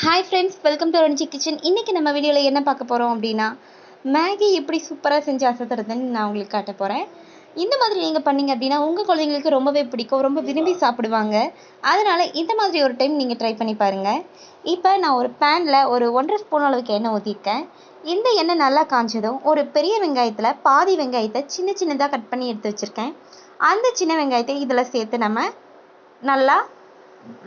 Hi friends, welcome to Ranji kitchen. இன்றைக்கி நம்ம வீடியோவில் என்ன பார்க்க போகிறோம் அப்படின்னா, மேகி எப்படி சூப்பராக செஞ்சு அசத்துறதுன்னு நான் உங்களுக்கு காட்ட போகிறேன். இந்த மாதிரி நீங்கள் பண்ணிங்க அப்படின்னா உங்கள் குழந்தைங்களுக்கு ரொம்பவே பிடிக்கும், ரொம்ப விரும்பி சாப்பிடுவாங்க. அதனால் இந்த மாதிரி ஒரு டைம் நீங்கள் ட்ரை பண்ணி பாருங்கள். இப்போ நான் ஒரு பேனில் ஒரு 1.5 ஸ்பூன் அளவுக்கு எண்ணெய் ஊற்றிருக்கேன். இந்த எண்ணெய் நல்லா காஞ்சதும் ஒரு பெரிய வெங்காயத்தில் பாதி வெங்காயத்தை சின்ன சின்னதாக கட் பண்ணி எடுத்து வச்சுருக்கேன். அந்த சின்ன வெங்காயத்தை இதில் சேர்த்து நம்ம நல்லா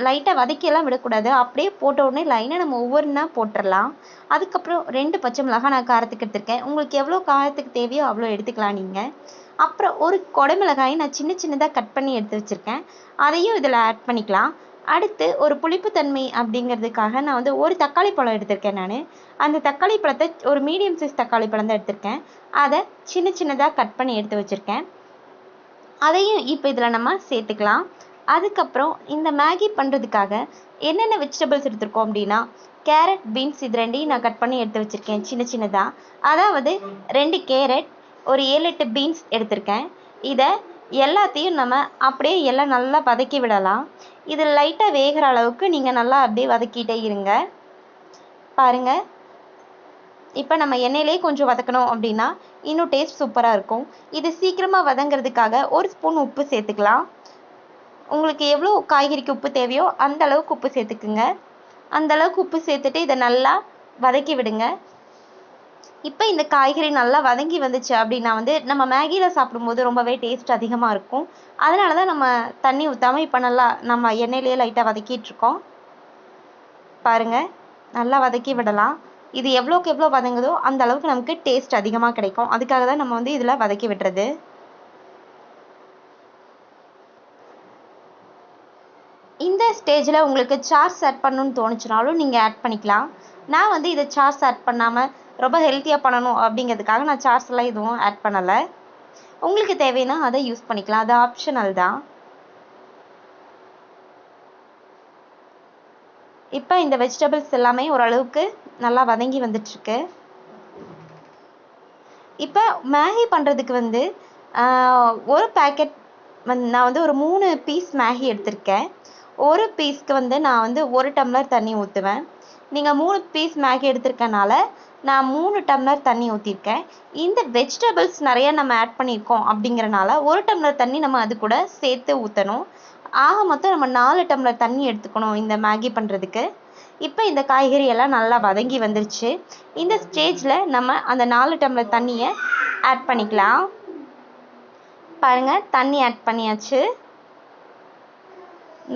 லைட்டாக வதக்கியெல்லாம் விடக்கூடாது. அப்படியே போட்ட உடனே லைனாக நம்ம ஒவ்வொன்றா போட்டுடலாம். அதுக்கப்புறம் 2 பச்சை மிளகாய் நான் காரத்துக்கு எடுத்திருக்கேன். உங்களுக்கு எவ்வளோ காரத்துக்கு தேவையோ அவ்வளோ எடுத்துக்கலாம் நீங்கள். அப்புறம் ஒரு குடமிளகாயை நான் சின்ன சின்னதாக கட் பண்ணி எடுத்து வச்சுருக்கேன். அதையும் இதில் ஆட் பண்ணிக்கலாம். அடுத்து ஒரு புளிப்புத்தன்மை அப்படிங்கிறதுக்காக நான் வந்து ஒரு தக்காளி பழம் எடுத்திருக்கேன். நான் அந்த தக்காளி பழத்தை ஒரு மீடியம் சைஸ் தக்காளி பழம் தான் எடுத்திருக்கேன். அதை சின்ன சின்னதாக கட் பண்ணி எடுத்து வச்சுருக்கேன். அதையும் இப்போ இதில் நம்ம சேர்த்துக்கலாம். அதுக்கப்புறம் இந்த மேகி பண்ணுறதுக்காக என்னென்ன வெஜிடபிள்ஸ் எடுத்திருக்கோம் அப்படின்னா, கேரட், பீன்ஸ் இது ரெண்டையும் நான் கட் பண்ணி எடுத்து வச்சுருக்கேன் சின்ன சின்னதாக. அதாவது 2 கேரட், ஒரு 7-8 பீன்ஸ் எடுத்திருக்கேன். இதை எல்லாத்தையும் நம்ம அப்படியே எல்லாம் நல்லா வதக்கி விடலாம். இது லைட்டாக வேகிற அளவுக்கு நீங்கள் நல்லா அப்படியே வதக்கிட்டே இருங்க. பாருங்கள், இப்போ நம்ம எண்ணெயிலே கொஞ்சம் வதக்கணும் அப்படின்னா இன்னும் டேஸ்ட் சூப்பராக இருக்கும். இது சீக்கிரமாக வதங்கிறதுக்காக ஒரு ஸ்பூன் உப்பு சேர்த்துக்கலாம். உங்களுக்கு எவ்வளோ காய்கறிக்கு உப்பு தேவையோ அந்த அளவுக்கு உப்பு சேர்த்துக்குங்க. அந்த அளவுக்கு உப்பு சேர்த்துட்டு இதை நல்லா வதக்கி விடுங்க. இப்போ இந்த காய்கறி நல்லா வதங்கி வந்துச்சு அப்படின்னா வந்து நம்ம மேகியில் சாப்பிடும்போது ரொம்பவே டேஸ்ட் அதிகமாக இருக்கும். அதனால தான் நம்ம தண்ணி ஊற்றாமல் இப்போ நல்லா நம்ம எண்ணெயிலேயே லைட்டாக வதக்கிட்டுருக்கோம். பாருங்கள், நல்லா வதக்கி விடலாம். இது எவ்வளோக்கு எவ்வளோ வதங்குதோ அந்த அளவுக்கு நமக்கு டேஸ்ட் அதிகமாக கிடைக்கும். அதுக்காக தான் நம்ம வந்து இதில் வதக்கி விடுறது. இந்த ஸ்டேஜில் உங்களுக்கு சார்ஸ் ஆட் பண்ணணும்னு தோணுச்சுனாலும் நீங்கள் ஆட் பண்ணிக்கலாம். நான் வந்து இதை சார்ஸ் ஆட் பண்ணாமல் ரொம்ப ஹெல்த்தியாக பண்ணணும் அப்படிங்கிறதுக்காக நான் சார்ஸ்லாம் எதுவும் ஆட் பண்ணலை. உங்களுக்கு தேவைன்னா அதை யூஸ் பண்ணிக்கலாம், அது ஆப்ஷனல் தான். இப்போ இந்த வெஜிடபிள்ஸ் எல்லாமே ஓரளவுக்கு நல்லா வதங்கி வந்துட்டுருக்கு. இப்போ மேகி பண்ணுறதுக்கு வந்து ஒரு பேக்கெட் நான் வந்து ஒரு 3 பீஸ் மேகி எடுத்திருக்கேன். ஒரு பீஸ்க்கு வந்து நான் வந்து 1 டம்ளர் தண்ணி ஊற்றுவேன். நீங்கள் 3 பீஸ் மேகி எடுத்திருக்கனால நான் 3 டம்ளர் தண்ணி ஊற்றிருக்கேன். இந்த வெஜிடபிள்ஸ் நிறைய நம்ம ஆட் பண்ணியிருக்கோம் அப்படிங்கிறனால 1 டம்ளர் தண்ணி நம்ம அது கூட சேர்த்து ஊற்றணும். ஆக மொத்தம் நம்ம 4 டம்ளர் தண்ணி எடுத்துக்கணும் இந்த மேகி பண்ணுறதுக்கு. இப்போ இந்த காய்கறி எல்லாம் நல்லா வதங்கி வந்துருச்சு. இந்த ஸ்டேஜில் நம்ம அந்த 4 டம்ளர் தண்ணியை ஆட் பண்ணிக்கலாம். பாருங்கள், தண்ணி ஆட் பண்ணியாச்சு.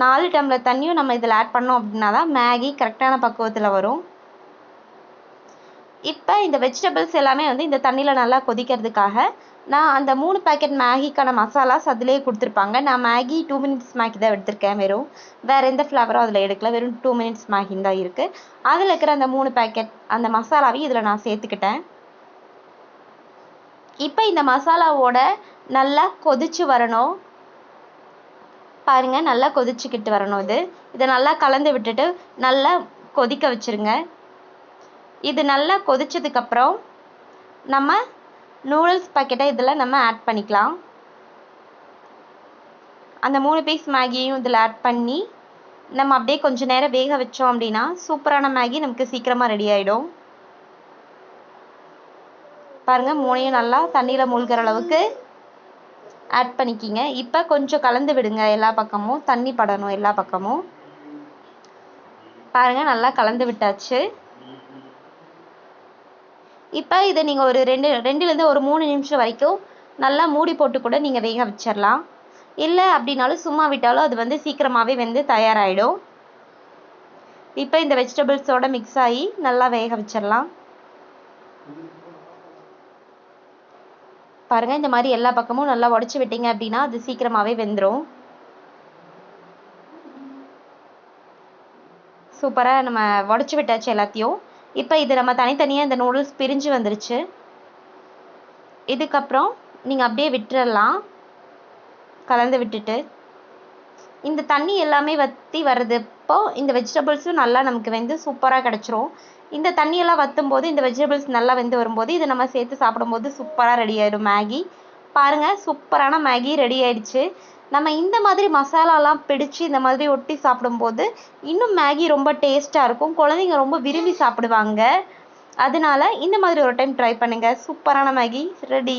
4 டம்ளர் தண்ணியும் நம்ம இதில் ஆட் பண்ணோம் அப்படின்னா தான் மேகி கரெக்டான பக்குவத்தில் வரும். இப்போ இந்த வெஜிடபிள்ஸ் எல்லாமே வந்து இந்த தண்ணியில் நல்லா கொதிக்கிறதுக்காக நான் அந்த 3 பேக்கெட் மேகிக்கான மசாலாஸ் அதிலே கொடுத்துருப்பாங்க. நான் மேகி 2 மினிட்ஸ் மேகி தான் எடுத்திருக்கேன். வேறு எந்த ஃப்ளேவரும் அதில் எடுக்கல. வெறும் 2 மினிட்ஸ் மேகின்னு தான் இருக்குது. அதில் இருக்கிற அந்த 3 பேக்கெட் அந்த மசாலாவையும் இதில் நான் சேர்த்துக்கிட்டேன். இப்போ இந்த மசாலாவோட நல்லா கொதிச்சு வரணும். பாருங்கள், நல்லா கொதிச்சுக்கிட்டு வரணும். இதை நல்லா கலந்து விட்டுட்டு நல்லா கொதிக்க வச்சுருங்க. இது நல்லா கொதிச்சதுக்கப்புறம் நம்ம நூடுல்ஸ் பாக்கெட்டை இதில் நம்ம ஆட் பண்ணிக்கலாம். அந்த 3 பீஸ் மேகியையும் இதில் ஆட் பண்ணி நம்ம அப்படியே கொஞ்சம் நேரம் வேக வச்சோம் அப்படின்னா சூப்பரான மேகி நமக்கு சீக்கிரமாக ரெடி ஆகிடும். பாருங்கள், 3ஐயும் நல்லா தண்ணியில் மூழ்கிற அளவுக்கு ஆட் பண்ணிக்கிங்க. இப்போ கொஞ்சம் கலந்து விடுங்க, எல்லா பக்கமும் தண்ணி படணும் எல்லா பக்கமும். பாருங்கள், நல்லா கலந்து விட்டாச்சு. இப்போ இதை நீங்கள் ஒரு 2லேருந்து ஒரு 3 நிமிஷம் வரைக்கும் நல்லா மூடி போட்டு கூட நீங்கள் வேக வச்சிடலாம். இல்லை அப்படின்னாலும் சும்மா விட்டாலும் அது வந்து சீக்கிரமாகவே வெந்து தயாராகிடும். இப்போ இந்த வெஜிடபிள்ஸோட மிக்ஸ் ஆகி நல்லா வேக வச்சிடலாம். பாருங்கள், இந்த மாதிரி எல்லா பக்கமும் நல்லா உடச்சி விட்டீங்க அப்படின்னா அது சீக்கிரமாகவே வெந்துடும். சூப்பராக நம்ம உடச்சி விட்டாச்சு எல்லாத்தையும். இப்போ இது நம்ம தனித்தனியாக இந்த நூடுல்ஸ் பிரிஞ்சு வந்துருச்சு. இதுக்கப்புறம் நீங்கள் அப்படியே விட்டுறலாம். கலந்து விட்டுட்டு இந்த தண்ணி எல்லாமே வற்றி வர்றதுப்போ இந்த வெஜிடபிள்ஸும் நல்லா நமக்கு வெந்து சூப்பராக கிடச்சிரும். இந்த தண்ணியெல்லாம் வற்றும் போது இந்த வெஜிடபிள்ஸ் நல்லா வெந்து வரும்போது இதை நம்ம சேர்த்து சாப்பிடும்போது சூப்பராக ரெடி ஆகிடும் மேகி. பாருங்கள், சூப்பரான மேகி ரெடி ஆயிடுச்சு. நம்ம இந்த மாதிரி மசாலாலாம் பிடிச்சு இந்த மாதிரி ஒட்டி சாப்பிடும்போது இன்னும் மேகி ரொம்ப டேஸ்ட்டாக இருக்கும். குழந்தைங்க ரொம்ப விரும்பி சாப்பிடுவாங்க. அதனால இந்த மாதிரி ஒரு டைம் ட்ரை பண்ணுங்க. சூப்பரான மேகி ரெடி.